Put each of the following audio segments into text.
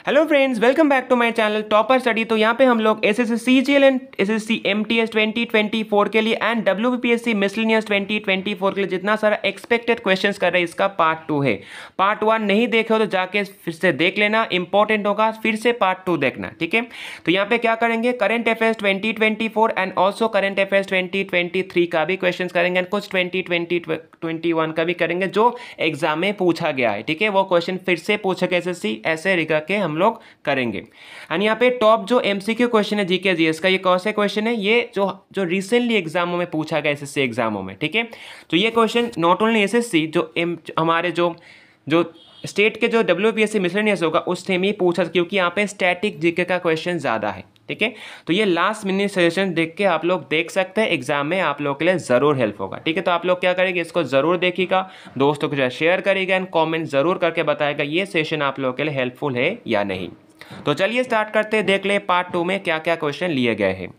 Hello friends, welcome back to my channel Topper Study. तो यहाँ पे हम लोग SSC CGL and SSC MTS 2024 के लिए एंड डब्ल्यूबीपीएससी मिसलेनियस 2024 के लिए जितना सारा एक्सपेक्टेड क्वेश्चंस कर रहे हैं, इसका पार्ट 2 है। पार्ट 1 नहीं देखे हो तो जाके फिर से देख लेना, इंपॉर्टेंट होगा। फिर से पार्ट 2 देखना, ठीक है। तो यहाँ पे क्या करेंगे, current affairs 2024 and also current affairs 2023 का भी क्वेश्चन करेंगे एंड कुछ 2021 का भी करेंगे जो एग्जाम में पूछा गया है, ठीक है। वो क्वेश्चन फिर से पूछेगा एसएससी, ऐसे रिका के हम लोग करेंगे। एंड यहाँ पे टॉप जो एमसीक्यू क्वेश्चन है जीके जीएस का, ये कौन से क्वेश्चन है, ये जो रिसेंटली एग्जामों में पूछा गया एसएससी एग्जामों में, ठीक है। तो ये क्वेश्चन नॉट ओनली एसएससी, जो हमारे जो स्टेट के जो डब्ल्यूबीपीएससी मिसलेनियस होगा उस टाइम ही पूछा, क्योंकि यहाँ पे स्टैटिक जीके का क्वेश्चन ज़्यादा है, ठीक है। तो ये लास्ट मिनट सजेशन देख के आप लोग देख सकते हैं, एग्जाम में आप लोगों के लिए ज़रूर हेल्प होगा, ठीक है। तो आप लोग क्या करेंगे, इसको ज़रूर देखिएगा, दोस्तों के साथ शेयर करिएगा एंड कमेंट ज़रूर करके बताएगा ये सेशन आप लोगों के लिए हेल्पफुल है या नहीं। तो चलिए स्टार्ट करते हैं, देख ले पार्ट 2 में क्या क्या क्वेश्चन लिए गए हैं।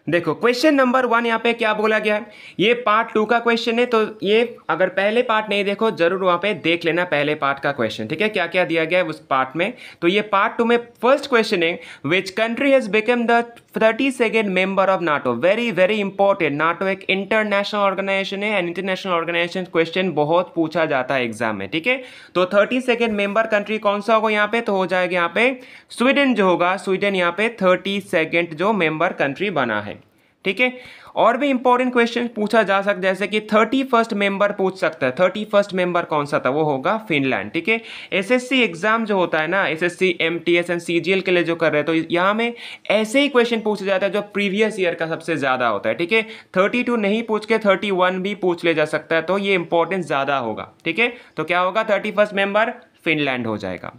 देखो क्वेश्चन नंबर 1 यहाँ पे क्या बोला गया है, ये पार्ट 2 का क्वेश्चन है। तो ये अगर पहले पार्ट नहीं देखो जरूर वहाँ पे देख लेना पहले पार्ट का क्वेश्चन, ठीक है, क्या क्या दिया गया है उस पार्ट में। तो ये पार्ट 2 में फर्स्ट क्वेश्चन है, विच country has become the 32nd member of NATO. Very very important, NATO एक इंटरनेशनल ऑर्गेनाइजेशन है एंड इंटरनेशनल ऑर्गेनाइजेशन क्वेश्चन बहुत पूछा जाता है एग्जाम में, ठीक है। तो 32nd मेंबर कंट्री कौन सा होगा यहाँ पे, तो हो जाएगा यहाँ पे स्वीडन जो होगा, स्वीडन यहाँ पे 32nd जो मेंबर कंट्री बना है, ठीक है। और भी इंपॉर्टेंट क्वेश्चन पूछा जा सकता है, जैसे कि 31st मेंबर पूछ सकता है। 31st मेंबर कौन सा था, वो होगा फिनलैंड, ठीक है। एसएससी एग्जाम जो होता है ना, एसएससी एमटीएस एंड सीजीएल के लिए जो कर रहे हैं, तो यहाँ में ऐसे ही क्वेश्चन पूछा जाता है जो प्रीवियस ईयर का सबसे ज्यादा होता है, ठीक है। 32 नहीं पूछ के 31 भी पूछ ले जा सकता है, तो ये इंपॉर्टेंस ज्यादा होगा, ठीक है। तो क्या होगा, 31st मेंबर फिनलैंड हो जाएगा।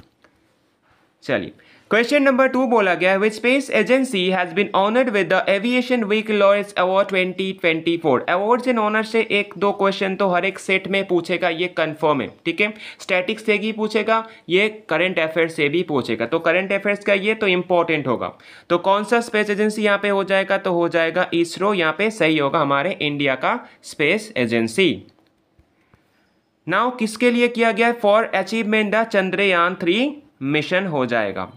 चलिए क्वेश्चन नंबर 2 बोला गया है, which space agency has been honoured with the Aviation Week Laureates Award 2024। Awards and honour से एक दो क्वेश्चन तो हर एक सेट में पूछेगा, ये कंफर्म है, ठीक है। स्टैटिक्स से भी पूछेगा, ये करंट अफेयर्स से भी पूछेगा। तो करंट अफेयर्स का ये तो इंपॉर्टेंट होगा। तो कौन सा स्पेस एजेंसी यहाँ पे हो जाएगा, तो हो जाएगा इसरो, यहाँ पे सही होगा हमारे इंडिया का स्पेस एजेंसी। नाउ किसके लिए किया गया, for achievement the Chandrayaan 3 mission हो जाएगा।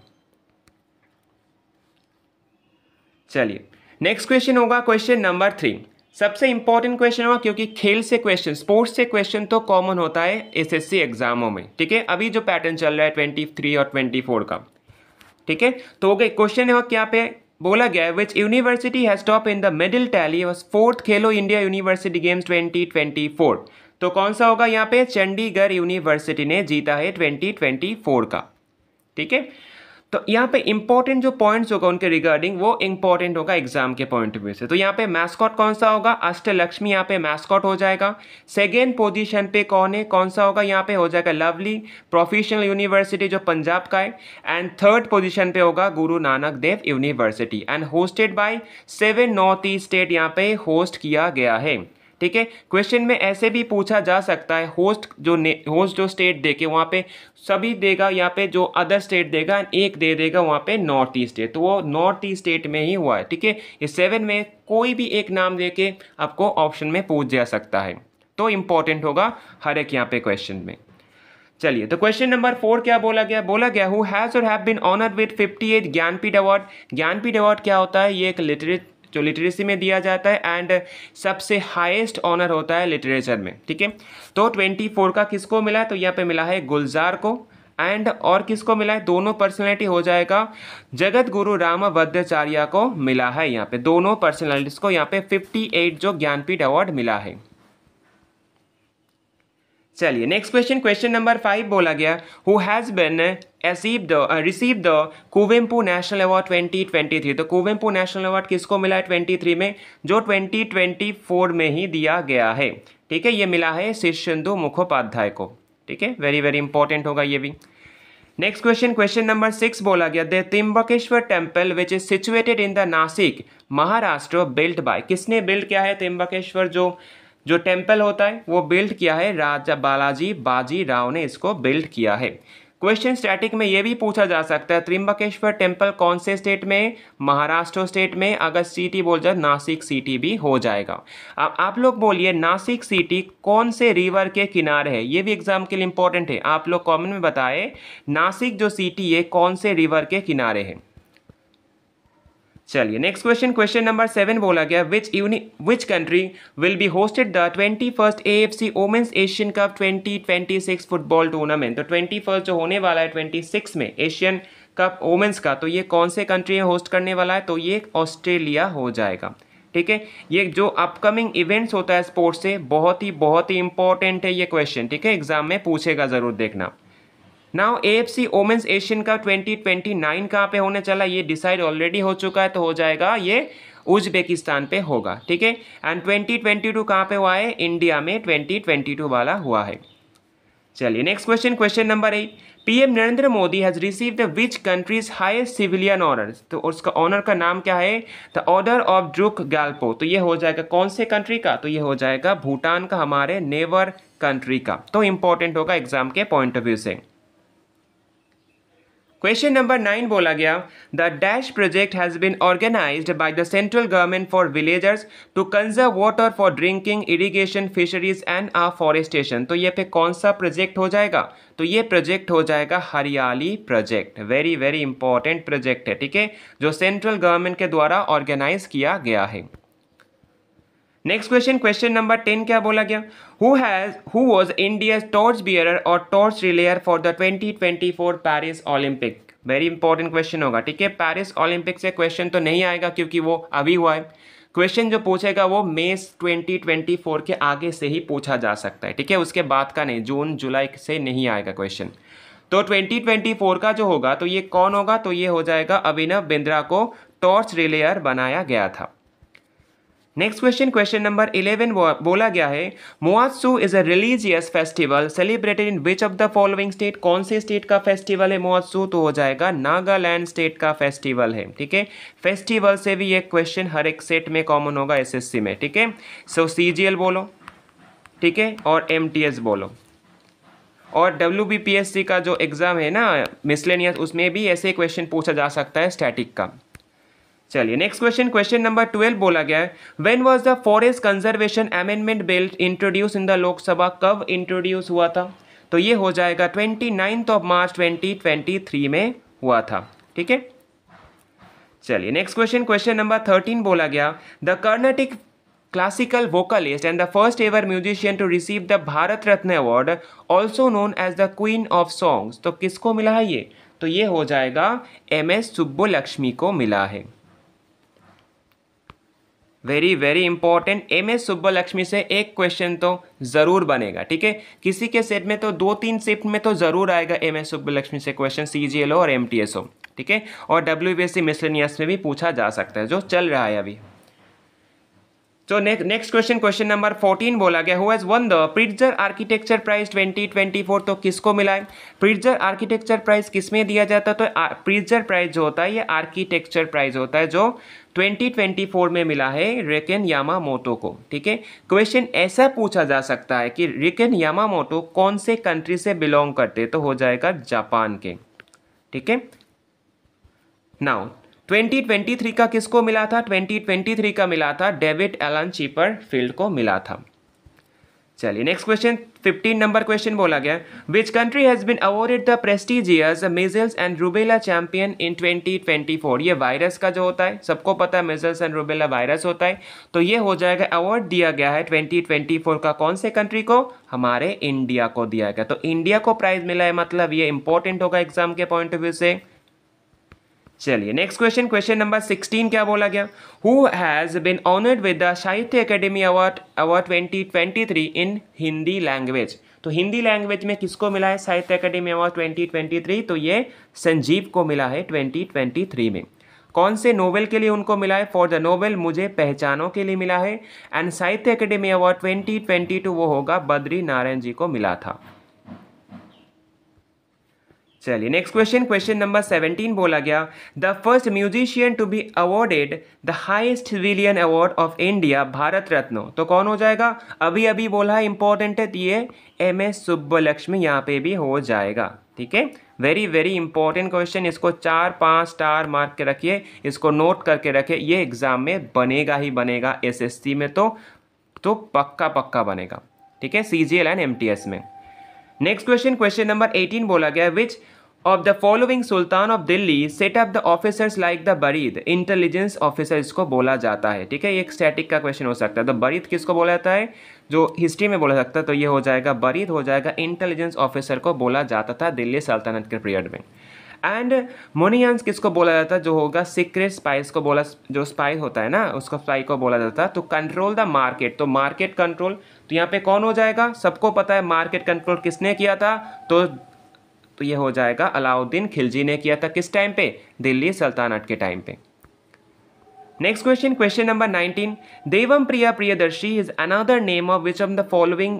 चलिए नेक्स्ट क्वेश्चन होगा क्वेश्चन नंबर 3, सबसे इंपॉर्टेंट क्वेश्चन होगा, क्योंकि खेल से क्वेश्चन, स्पोर्ट्स से क्वेश्चन तो कॉमन होता है एसएससी एग्जामों में, ठीक है। अभी जो पैटर्न चल रहा है 23 और 24 का, ठीक है। तो हो गए क्वेश्चन है क्या पे बोला गया है, which university has top in the medal tally was 4th Khelo India university games 2024। तो कौन सा होगा यहाँ पे, चंडीगढ़ यूनिवर्सिटी ने जीता है 2024 का, ठीक है। तो यहाँ पे इंपॉर्टेंट जो पॉइंट्स होगा उनके रिगार्डिंग, वो इंपॉर्टेंट होगा एग्जाम के पॉइंट ऑफ व्यू से। तो यहाँ पे मैस्कॉट कौन सा होगा, अष्टलक्ष्मी यहाँ पे मैस्कॉट हो जाएगा। सेकेंड पोजीशन पे कौन है, कौन सा होगा, यहाँ पे हो जाएगा लवली प्रोफेशनल यूनिवर्सिटी जो पंजाब का है। एंड थर्ड पोजीशन पे होगा Guru Nanak Dev university and hosted by 7 north east state यहाँ पे होस्ट किया गया है, ठीक है। क्वेश्चन में ऐसे भी पूछा जा सकता है, होस्ट जो स्टेट देके वहाँ पे सभी देगा, यहाँ पे जो अदर स्टेट देगा एक दे देगा वहाँ पे नॉर्थ ईस्ट स्टेट, तो वो नॉर्थ ईस्ट स्टेट में ही हुआ है, ठीक है। इस 7 में कोई भी एक नाम देके आपको ऑप्शन में पूछ जा सकता है, तो इंपॉर्टेंट होगा हर एक यहाँ पे क्वेश्चन में। चलिए तो क्वेश्चन नंबर 4 क्या बोला गया, हु हैज और have been honoured with 58 Jnanpith award. Jnanpith award क्या होता है, ये एक लिटरेसी में दिया जाता है एंड सबसे हाईएस्ट ऑनर होता है लिटरेचर में, ठीक है। तो 24 का किसको मिला है, तो यहाँ पे मिला है गुलजार को एंड और किसको मिला है, दोनों पर्सनैलिटी हो जाएगा जगत गुरु रामाभद्राचार्य को मिला है। यहाँ पे दोनों पर्सनैलिटीज को यहाँ पे 58 जो ज्ञानपीठ अवार्ड मिला है। चलिए नेक्स्ट क्वेश्चन नंबर 5 बोला गया, who has been receive the Kuvempu national award 2023। तो कुवेम्पु नेशनल अवार्ड किसको मिला है 23 में, जो 2024 में ही दिया गया है, ठीक है। ये मिला है शीर्षेंदु मुखोपाध्याय को, ठीक है। वेरी वेरी इंपॉर्टेंट होगा ये भी। नेक्स्ट क्वेश्चन नंबर 6 बोला गया, the Trimbakeshwar temple which is situated in the Nashik Maharashtra built by. किसने बिल्ड किया है त्र्यंबकेश्वर जो टेम्पल होता है, वो बिल्ड किया है राजा बालाजी बाजी राव ने इसको बिल्ड किया है। क्वेश्चन स्टैटिक में ये भी पूछा जा सकता है त्रिंबकेश्वर टेम्पल कौन से स्टेट में, महाराष्ट्र स्टेट में, अगर सिटी बोल जाए नासिक सिटी भी हो जाएगा। अब आप लोग बोलिए नासिक सिटी कौन से रिवर के किनारे है, ये भी एग्जाम के लिए इंपॉर्टेंट है। आप लोग कमेंट में बताएं नासिक जो सिटी है कौन से रिवर के किनारे है। चलिए नेक्स्ट क्वेश्चन, क्वेश्चन नंबर 7 बोला गया which country will be hosted the 21st AFC women's Asian cup 2026 football tournament. तो 21st जो होने वाला है 26 में एशियन कप वुमेन्स का, तो ये कौन से कंट्री में होस्ट करने वाला है, तो ये ऑस्ट्रेलिया हो जाएगा। ठीक है, ये जो अपकमिंग इवेंट्स होता है स्पोर्ट्स से बहुत ही इंपॉर्टेंट है ये क्वेश्चन। ठीक है, एग्जाम में पूछेगा जरूर देखना। Now AFC women's Asian cup 2029 कहाँ पे होने चला, ये डिसाइड ऑलरेडी हो चुका है, तो हो जाएगा ये उज्बेकिस्तान पे होगा। ठीक है, एंड 2022 कहाँ पे हुआ है, इंडिया में 2022 वाला हुआ है। चलिए next question, question number 8, PM Narendra Modi has received which countries highest civilian honours. तो उसका ऑनर का नाम क्या है, the order of Druk Gyalpo. तो ये हो जाएगा कौन से कंट्री का, तो ये हो जाएगा भूटान का, हमारे नेबर कंट्री का। तो इंपॉर्टेंट होगा एग्जाम के पॉइंट ऑफ व्यू से। क्वेश्चन नंबर 9 बोला गया the dash project has been organised by the central government for villagers to conserve water for drinking, irrigation, fisheries and forestation. तो ये पे कौन सा प्रोजेक्ट हो जाएगा, तो ये प्रोजेक्ट हो जाएगा हरियाली प्रोजेक्ट। वेरी इंपॉर्टेंट प्रोजेक्ट है। ठीक है, जो सेंट्रल गवर्नमेंट के द्वारा ऑर्गेनाइज किया गया है। नेक्स्ट क्वेश्चन, क्वेश्चन नंबर 10 क्या बोला गया, who was India's torch bearer और torch relayer for the 2024 Paris Olympic. Very important question होगा। ठीक है, पेरिस ओलंपिक से क्वेश्चन तो नहीं आएगा क्योंकि वो अभी हुआ है। क्वेश्चन जो पूछेगा वो मई 2024 के आगे से ही पूछा जा सकता है। ठीक है, उसके बाद का नहीं, जून जुलाई से नहीं आएगा क्वेश्चन। तो 2024 का जो होगा तो ये कौन होगा, तो ये हो जाएगा अभिनव बिंद्रा को टॉर्च रिलेयर बनाया गया था। नेक्स्ट क्वेश्चन, क्वेश्चन नंबर 11 बोला गया है Moatsu is a religious festival celebrated in which of the following state. कौन से स्टेट का फेस्टिवल है मोआत्सू, तो हो जाएगा नागालैंड स्टेट का फेस्टिवल है। ठीक है, फेस्टिवल से भी एक क्वेश्चन हर एक सेट में कॉमन होगा SSC में। ठीक है, सो CGL बोलो, ठीक है, और MTS बोलो, और WBPSC का जो एग्जाम है ना मिसलेनियस, उसमें भी ऐसे क्वेश्चन पूछा जा सकता है स्टैटिक का। चलिए नेक्स्ट क्वेश्चन, क्वेश्चन नंबर 12 बोला गया है when was the forest conservation amendment bill introduce in the Lok Sabha. कब इंट्रोड्यूस हुआ था, तो ये हो जाएगा 29 मार्च 2023 में हुआ था। ठीक है, चलिए नेक्स्ट क्वेश्चन, क्वेश्चन नंबर 13 बोला गया the Carnatic classical vocalist and the first ever musician to receive the Bharat Ratna award also known as the queen of songs. तो किसको मिला है ये, तो ये हो जाएगा MS सुब्बुलक्ष्मी को मिला है। वेरी इंपॉर्टेंट, MS सुब्बुलक्ष्मी से एक क्वेश्चन तो जरूर बनेगा। ठीक है, किसी के सेट में तो 2-3 शिफ्ट में तो जरूर आएगा MS सुब्बुलक्ष्मी से क्वेश्चन, CGL और MTS हो। ठीक है, और WBSC मिसलेनियस में भी पूछा जा सकता है जो चल रहा है अभी। तो नेक्स्ट क्वेश्चन, क्वेश्चन नंबर 14 बोला गया who has won the Pritzker architecture prize 2024। तो किसको मिला है, प्रिट्जर आर्किटेक्चर प्राइज किस में दिया जाता है, तो प्रिट्जर प्राइज जो होता है ये आर्किटेक्चर प्राइज होता है जो 2024 में मिला है रिकेन यामामोटो को। ठीक है, क्वेश्चन ऐसा पूछा जा सकता है कि रिकेन यामामोटो कौन से कंट्री से बिलोंग करते, तो हो जाएगा जापान के। ठीक है, नाउ 2023 का किसको मिला था, 2023 का मिला था डेविड एलन चिपरफील्ड को मिला था। चलिए नेक्स्ट क्वेश्चन, 15 नंबर क्वेश्चन बोला गया which country has been awarded the prestigious measles and rubella champion in 2024। ये वायरस का जो होता है सबको पता है, मिजल्स एंड रूबेला वायरस होता है, तो ये हो जाएगा अवार्ड दिया गया है 2024 का कौन से कंट्री को, हमारे इंडिया को दिया गया। तो इंडिया को प्राइज मिला है, मतलब ये इंपॉर्टेंट होगा एग्जाम के पॉइंट ऑफ व्यू से। चलिए नेक्स्ट क्वेश्चन, क्वेश्चन नंबर 16 क्या बोला गया who has been honoured with the Sahitya Akademi award 2023 in Hindi language. तो हिंदी लैंग्वेज में किसको मिला है साहित्य अकेडमी अवार्ड 2023, तो ये संजीव को मिला है 2023 में। कौन से नोवेल के लिए उनको मिला है, फॉर द नोवेल मुझे पहचानों के लिए मिला है। एंड साहित्य अकेडमी अवार्ड 2022 वो होगा बद्री नारायण जी को मिला था। चलिए नेक्स्ट क्वेश्चन, क्वेश्चन नंबर 17 बोला गया the first musician to be awarded the highest civilian award of India Bharat Ratna. तो कौन हो जाएगा, अभी बोला है इंपॉर्टेंट है, ये MS सुब्बुलक्ष्मी यहाँ पे भी हो जाएगा। ठीक है, वेरी वेरी इंपॉर्टेंट क्वेश्चन, इसको 4-5 स्टार मार्क के रखिए, इसको नोट करके रखिए, ये एग्जाम में बनेगा ही बनेगा, एसएससी में तो पक्का पक्का बनेगा, ठीक है, सीजीएल एंड एमटीएस में। नेक्स्ट क्वेश्चन, क्वेश्चन नंबर 18 बोला गया, which of the following sultan of Delhi set up the officers like the barid, intelligence officer इसको बोला जाता है, ठीक है, ये एक स्टैटिक का क्वेश्चन हो सकता है। तो बरीद किसको बोला जाता है, जो हिस्ट्री में बोला सकता है, तो ये हो जाएगा बरीद हो जाएगा, इंटेलिजेंस ऑफिसर को बोला जाता था दिल्ली सल्तनत के पीरियड में। एंड मोनियंस किसको बोला जाता है, जो होगा सीक्रेट स्पाइस को बोला, जो स्पाई होता है ना उसको स्पाई को बोला जाता है। तो कंट्रोल द मार्केट, तो मार्केट कंट्रोल, तो यहाँ पे कौन हो जाएगा, सबको पता है मार्केट कंट्रोल किसने किया था, तो ये हो जाएगा अलाउद्दीन खिलजी ने किया था, किस टाइम पे, दिल्ली सल्तनत के टाइम पे। Next question, question number 19, Devam Priya Priyadarshi is another name of which of the following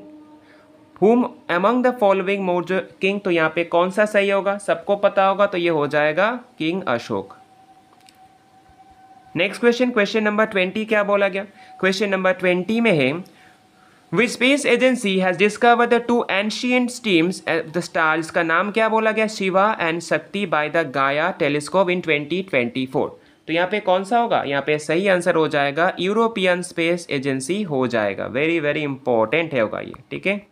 whom among the following Maurya king, तो यहाँ पे कौन सा सही होगा, सबको पता होगा, तो ये हो जाएगा king Ashok. Next question, question number 20 क्या बोला गया, क्वेश्चन नंबर 20 में है, Which space agency has discovered the two ancient streams of the stars, इसका नाम क्या बोला गया, शिवा एंड शक्ति बाय द गाया टेलीस्कोप इन 2024। तो यहाँ पे कौन सा होगा, यहाँ पे सही आंसर हो जाएगा यूरोपियन स्पेस एजेंसी हो जाएगा, वेरी वेरी इंपॉर्टेंट है होगा ये, ठीक है।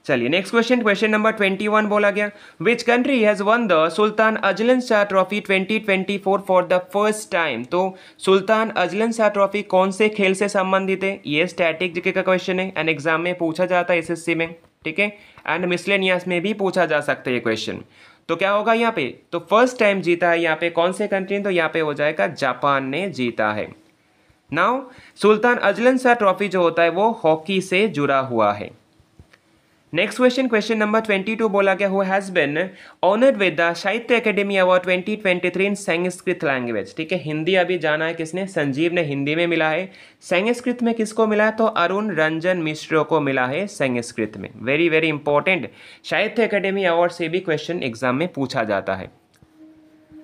चलिए नेक्स्ट क्वेश्चन, क्वेश्चन नंबर 21 बोला गया, which country has won the Sultan Azlan Shah trophy 2024 for the first time, तो सुल्तान अजलन शाह ट्रॉफी कौन से खेल से संबंधित है, ये स्टैटिक जीके का क्वेश्चन है एंड एग्जाम में पूछा जाता है एसएससी में, ठीक है, एंड मिसलेनियस में भी पूछा जा सकता है ये क्वेश्चन। तो क्या होगा यहाँ पे, तो फर्स्ट टाइम जीता है यहाँ पे कौन से कंट्री, तो यहाँ पे हो जाएगा जापान ने जीता है। Now Sultan Azlan Shah trophy जो होता है वो हॉकी से जुड़ा हुआ है। नेक्स्ट क्वेश्चन, क्वेश्चन नंबर 22 बोला गया, who has been honoured with the Sahitya Akademi award 2023 in Sanskrit language, ठीक है, हिंदी अभी जाना है किसने, संजीव ने हिंदी में मिला है, संस्कृत में किसको मिला है, तो अरुण रंजन मिश्र को मिला है संस्कृत में, वेरी वेरी इंपॉर्टेंट, साहित्य अकेडमी अवार्ड से भी क्वेश्चन एग्जाम में पूछा जाता है।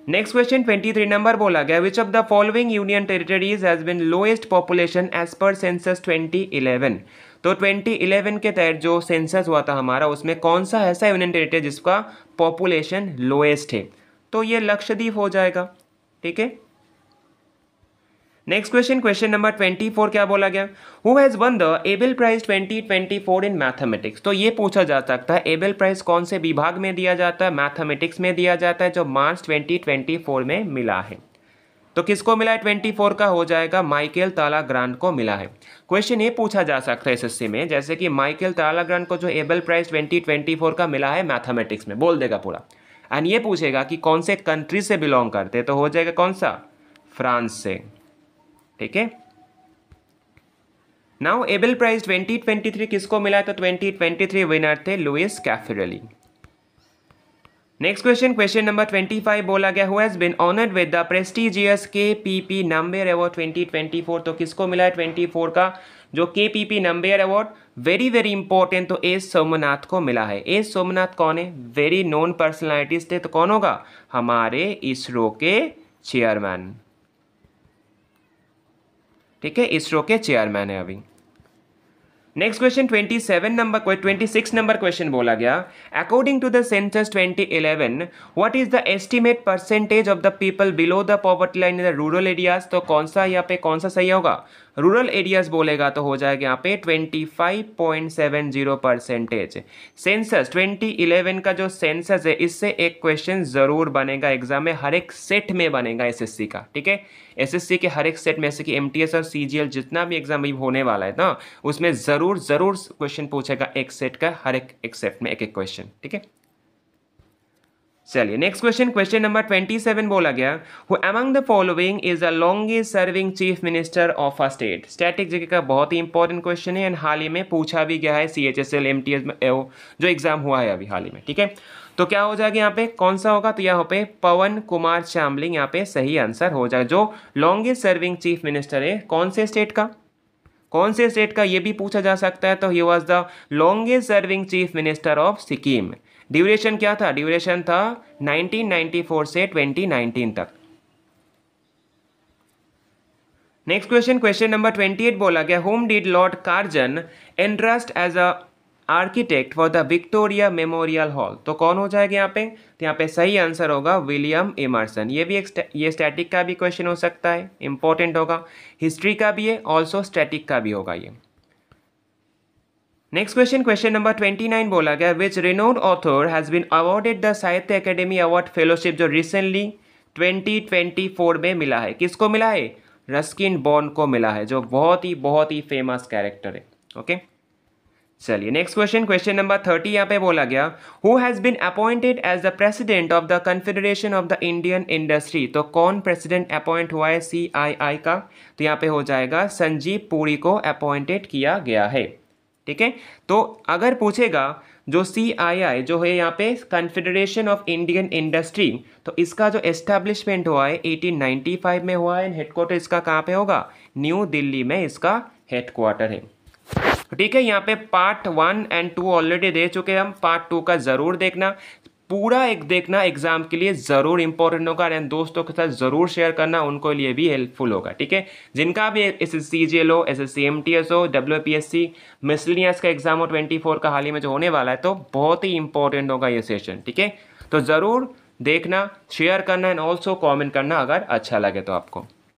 नेक्स्ट क्वेश्चन 23 नंबर बोला गया, which of the following union territories has been lowest population as per census 2011, तो 2011 के तहत जो सेंसस हुआ था हमारा उसमें कौन सा ऐसा यूनियन टेरिटरी जिसका पॉपुलेशन लोएस्ट है, तो ये लक्षद्वीप हो जाएगा, ठीक है। नेक्स्ट क्वेश्चन, क्वेश्चन नंबर 24 क्या बोला गया, who has won the Abel prize 2024 in mathematics, तो ये पूछा जा सकता है एबल प्राइज कौन से विभाग में दिया जाता है, मैथमेटिक्स में दिया जाता है, जो मार्च 2024 में मिला है। तो किसको मिला है 24 का, हो जाएगा माइकल तालाग्रांड को मिला है। क्वेश्चन ये पूछा जा सकता है एसएससी में, जैसे कि माइकल तालाग्रांड को जो एबल प्राइज 2024 का मिला है मैथमेटिक्स में, बोल देगा पूरा, एंड ये पूछेगा कि कौन से कंट्री से बिलोंग करते, तो हो जाएगा कौन सा, फ्रांस से, ठीक है। नाउ एबल प्राइज 2023 किसको मिला, तो 2023 विनर थे Luis Caffarelli. Next question, question number 25 बोला गया, who has been honoured with the prestigious KPP Nambiar award 2024, तो किसको मिला है 24 का जो KPP Nambiar award, very very important, तो एस सोमनाथ को मिला है। एस सोमनाथ कौन है, वेरी नोन पर्सनैलिटीज थे, तो कौन होगा, हमारे इसरो के चेयरमैन, ठीक है, इसरो के चेयरमैन है अभी। नेक्स्ट क्वेश्चन 26 नंबर क्वेश्चन बोला गया, according to the census 2011 what is the estimate percentage of the people below the poverty line in the rural areas, तो कौन सा यहाँ पे कौन सा सही होगा, रूरल एरियाज बोलेगा तो हो जाएगा यहाँ पे 25.70%। सेंसस 2011 का जो सेंसस है इससे एक क्वेश्चन जरूर बनेगा एग्जाम में, हर एक सेट में बनेगा एसएससी का, ठीक है, एसएससी के हर एक सेट में, जैसे कि एमटीएस और सीजीएल जितना भी एग्जाम होने वाला है ना उसमें जरूर जरूर क्वेश्चन पूछेगा एक सेट का, हर एक सेट में एक एक क्वेश्चन, ठीक है। चलिए नेक्स्ट क्वेश्चन, क्वेश्चन नंबर 27 बोला गया, who among the following is the longest serving chief minister of a state, static GK का बहुत ही इंपॉर्टेंट क्वेश्चन है एंड हाल ही में पूछा भी गया है सीएचएसएल एमटीएस में जो एग्जाम हुआ है अभी हाल ही में, ठीक है। तो क्या हो जाएगा यहाँ पे कौन सा होगा, तो यहाँ पे पवन कुमार चामलिंग यहाँ पे सही आंसर हो जाएगा। जो लॉन्गेस्ट सर्विंग चीफ मिनिस्टर है कौन से स्टेट का, कौन से स्टेट का ये भी पूछा जा सकता है, तो he was the longest serving chief minister of Sikkim. Duration क्या था, ड्यूरेशन था 1994 से 2019 तक। नेक्स्ट क्वेश्चन, क्वेश्चन नंबर 28 बोला गया, whom did Lord Curzon entrust as a architect for the Victoria Memorial Hall, तो कौन हो जाएगा यहाँ पे? तो यहाँ पे सही आंसर होगा विलियम एमर्सन। ये भी ये स्टैटिक का भी क्वेश्चन हो सकता है, इंपॉर्टेंट होगा, हिस्ट्री का भी है, ऑल्सो स्टैटिक का भी होगा ये। नेक्स्ट क्वेश्चन, क्वेश्चन नंबर 29 बोला गया, which renowned author has been awarded the Sahitya Akademi award fellowship, जो रिसेंटली 2024 में मिला है, किसको मिला है? रस्किन बॉन्ड को मिला है, जो बहुत ही फेमस कैरेक्टर है। ओके चलिए नेक्स्ट क्वेश्चन, क्वेश्चन नंबर 30 यहाँ पे बोला गया, who has been appointed as the president of the confederation of the Indian industry, तो कौन प्रेसिडेंट अपॉइंट हुआ है CII का? तो यहाँ पे हो जाएगा संजीव पुरी को अपॉइंटेड किया गया है। ठीक है, तो अगर पूछेगा जो CII जो है यहाँ पे कन्फेडरेशन ऑफ इंडियन इंडस्ट्री, तो इसका जो एस्टेब्लिशमेंट हुआ है 1895 में हुआ है, हेडक्वार्टर इसका कहाँ पे होगा? न्यू दिल्ली में इसका हेडक्वार्टर है। ठीक है, यहाँ पे पार्ट 1 और 2 ऑलरेडी दे चुके हैं हम, पार्ट 2 का ज़रूर देखना, पूरा एक देखना, एग्जाम के लिए ज़रूर इंपॉर्टेंट होगा, एंड दोस्तों के साथ ज़रूर शेयर करना, उनको लिए भी हेल्पफुल होगा। ठीक है, जिनका भी SSC CGL हो, SSC MTS हो, WPSC मिसलिनियस का एग्जाम हो 24 का हाल ही में जो होने वाला है, तो बहुत ही इंपॉर्टेंट होगा ये सेशन। ठीक है, तो ज़रूर देखना, शेयर करना एंड ऑल्सो कॉमेंट करना अगर अच्छा लगे तो आपको।